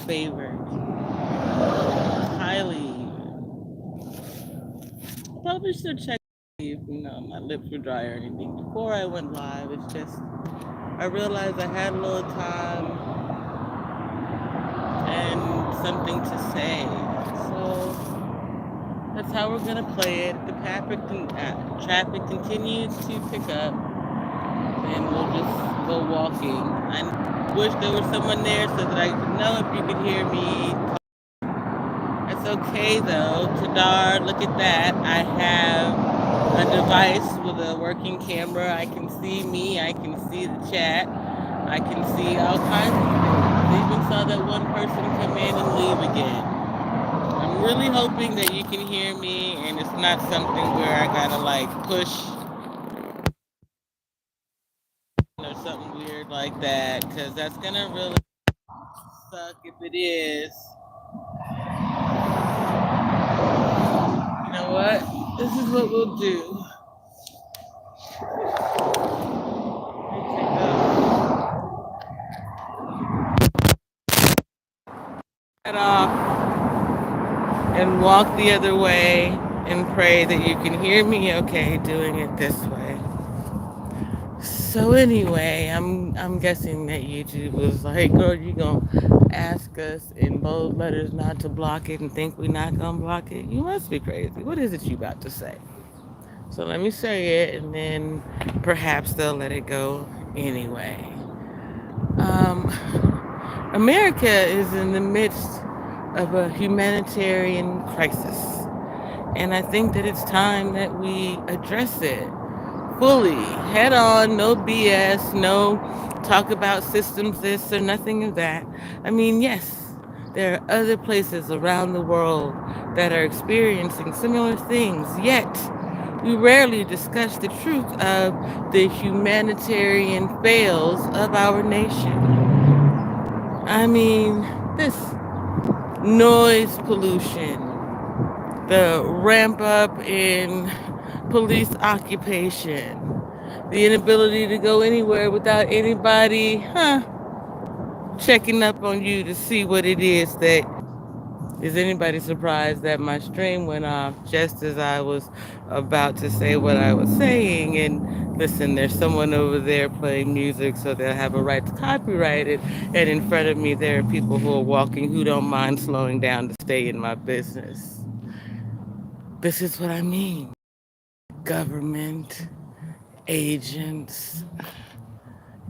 favorite. Highly. Probably should check if my lips were dry or anything before I went live. It's just I realized I had a little time and something to say. So that's how we're gonna play it. The traffic continues to pick up, and we'll just go walking. I wish there was someone there so that I could know if you could hear me. It's okay though. Tadar, look at that. I have a device with a working camera. I can see me. I can see the chat. I can see all kinds of things. I even saw that one person come in and leave again. I'm really hoping that you can hear me and it's not something where I gotta like push or something weird like that, because that's gonna really suck if it is. You know what? This is what we'll do. Head off and walk the other way and pray that you can hear me okay doing it this way. So anyway, I'm guessing that YouTube was like, girl, you gonna ask us in bold letters not to block it and think we not gonna block it? You must be crazy. What is it you about to say? So let me say it and then perhaps they'll let it go anyway. Um, America is in the midst of a humanitarian crisis. And I think that it's time that we address it fully, head on, no BS, no talk about systems this or nothing of that. I mean, yes, there are other places around the world that are experiencing similar things, yet we rarely discuss the truth of the humanitarian fails of our nation. I mean, this noise pollution, the ramp up in police occupation, the inability to go anywhere without anybody, checking up on you to see what it is that. Is anybody surprised that my stream went off just as I was about to say what I was saying? And listen, there's someone over there playing music, so they'll have a right to copyright it. And in front of me, there are people who are walking who don't mind slowing down to stay in my business. This is what I mean. Government, agents,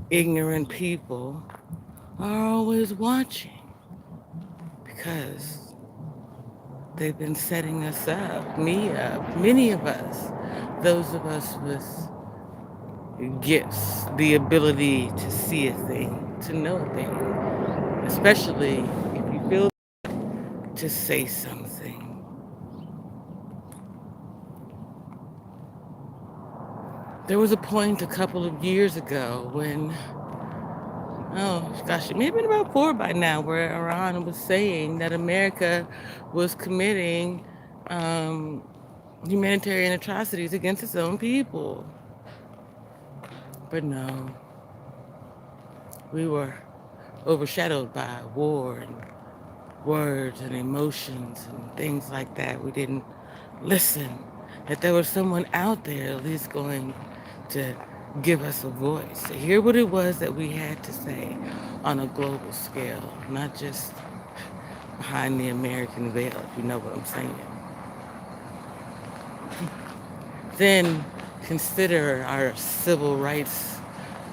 ignorant people are always watching because they've been setting us up, me up, many of us, those of us with gifts, the ability to see a thing, to know a thing, especially if you feel to say something. There was a point a couple of years ago when, oh gosh, it may have been about 4 by now, where Iran was saying that America was committing um, humanitarian atrocities against its own people. But no, we were overshadowed by war and words and emotions and things like that. We didn't listen that there was someone out there at least going to give us a voice, to hear what it was that we had to say on a global scale, not just behind the American veil, if you know what I'm saying. Then consider our civil rights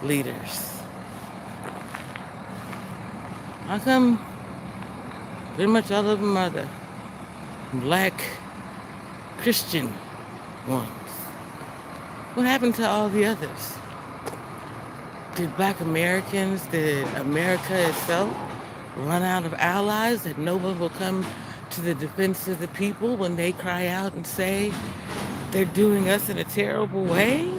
leaders. How come pretty much all of them are the black Christian ones? What happened to all the others? Did black Americans, did America itself run out of allies that no one will come to the defense of the people when they cry out and say they're doing us in a terrible way?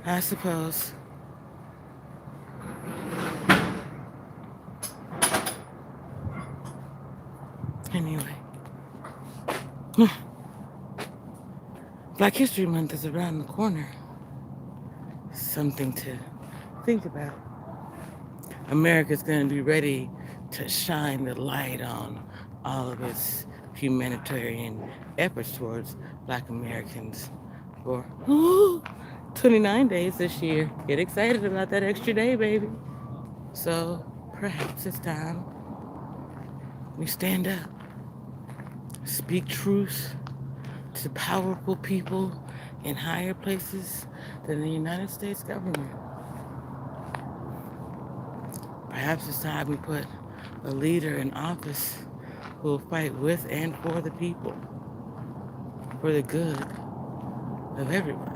I suppose. Anyway. Black History Month is around the corner. Something to think about. America's going to be ready to shine the light on all of its humanitarian efforts towards Black Americans for 29 days this year. Get excited about that extra day, baby. So perhaps it's time we stand up, speak truth to powerful people in higher places than the United States government. Perhaps it's time we put a leader in office who will fight with and for the people, for the good of everybody.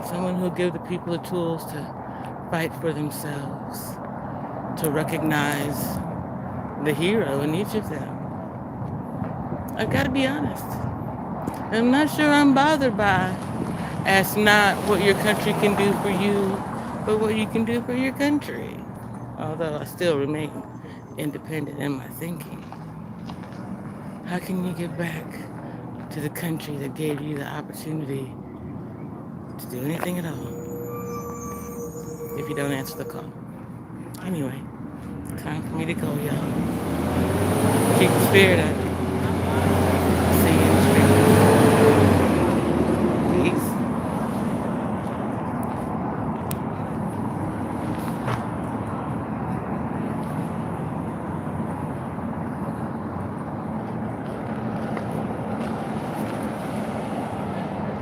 Someone who'll give the people the tools to fight for themselves, to recognize the hero in each of them. I've got to be honest. I'm not sure I'm bothered by ask not what your country can do for you, but what you can do for your country. Although I still remain independent in my thinking. How can you give back to the country that gave you the opportunity to do anything at all if you don't answer the call? Anyway, time for me to go, y'all. Keep the spirit up.